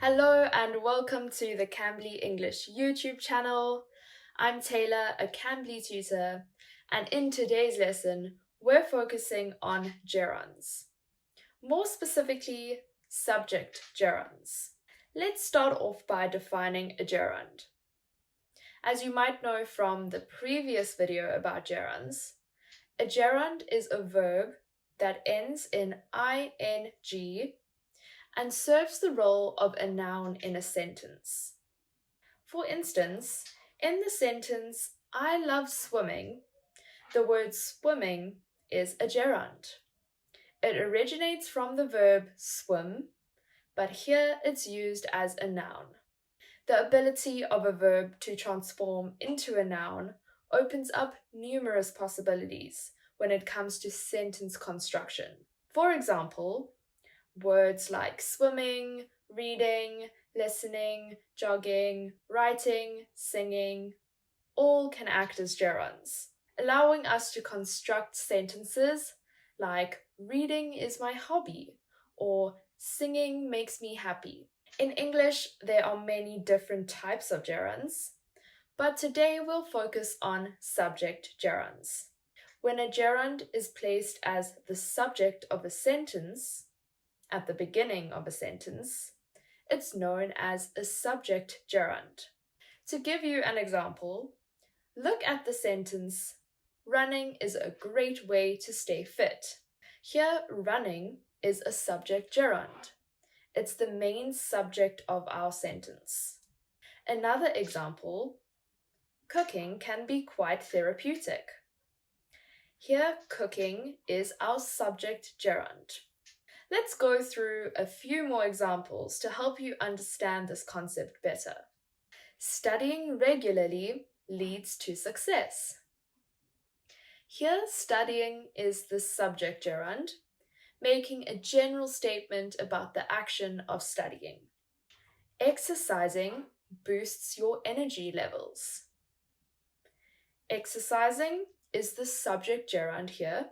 Hello and welcome to the Cambly English YouTube channel. I'm Taylor, a Cambly tutor, and in today's lesson, we're focusing on gerunds. More specifically, subject gerunds. Let's start off by defining a gerund. As you might know from the previous video about gerunds, a gerund is a verb that ends in ing and serves the role of a noun in a sentence. For instance, in the sentence, I love swimming, the word swimming is a gerund. It originates from the verb swim, but here it's used as a noun. The ability of a verb to transform into a noun opens up numerous possibilities when it comes to sentence construction. For example, words like swimming, reading, listening, jogging, writing, singing, all can act as gerunds, allowing us to construct sentences like reading is my hobby or singing makes me happy. In English, there are many different types of gerunds, but today we'll focus on subject gerunds. When a gerund is placed as the subject of a sentence, at the beginning of a sentence, it's known as a subject gerund. To give you an example, look at the sentence, running is a great way to stay fit. Here, running is a subject gerund. It's the main subject of our sentence. Another example, cooking can be quite therapeutic. Here, cooking is our subject gerund. Let's go through a few more examples to help you understand this concept better. Studying regularly leads to success. Here, studying is the subject gerund, making a general statement about the action of studying. Exercising boosts your energy levels. Exercising is the subject gerund here,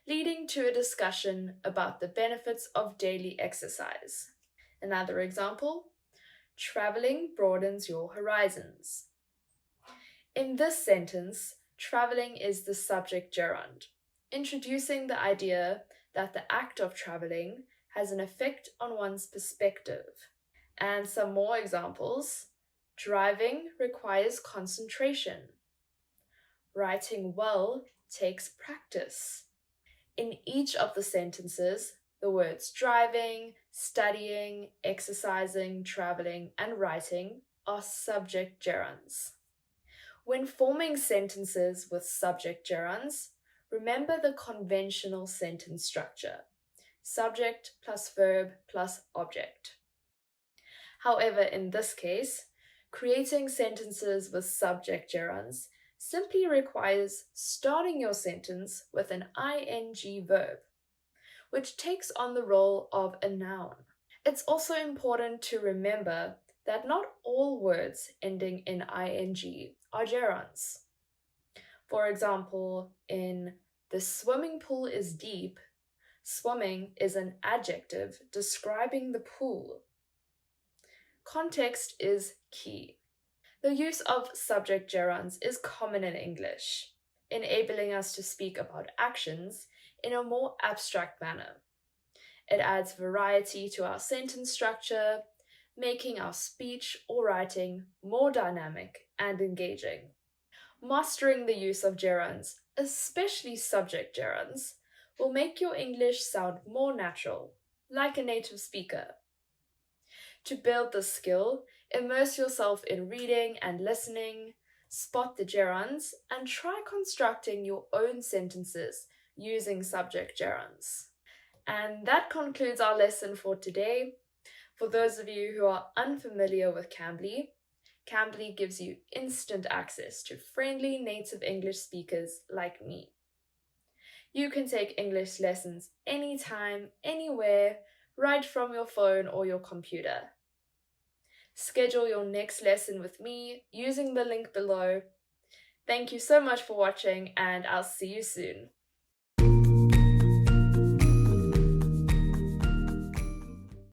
leading to a discussion about the benefits of daily exercise. Another example, traveling broadens your horizons. In this sentence, traveling is the subject gerund, introducing the idea that the act of traveling has an effect on one's perspective. And some more examples, driving requires concentration. Writing well takes practice. In each of the sentences, the words driving, studying, exercising, traveling, and writing are subject gerunds. When forming sentences with subject gerunds, remember the conventional sentence structure: subject plus verb plus object. However, in this case, creating sentences with subject gerunds simply requires starting your sentence with an ing verb, which takes on the role of a noun. It's also important to remember that not all words ending in ing are gerunds. For example, in the swimming pool is deep, swimming is an adjective describing the pool. Context is key. The use of subject gerunds is common in English, enabling us to speak about actions in a more abstract manner. It adds variety to our sentence structure, making our speech or writing more dynamic and engaging. Mastering the use of gerunds, especially subject gerunds, will make your English sound more natural, like a native speaker. To build this skill, immerse yourself in reading and listening, spot the gerunds, and try constructing your own sentences using subject gerunds. And that concludes our lesson for today. For those of you who are unfamiliar with Cambly, Cambly gives you instant access to friendly native English speakers like me. You can take English lessons anytime, anywhere, right from your phone or your computer. Schedule your next lesson with me using the link below. Thank you so much for watching, and I'll see you soon.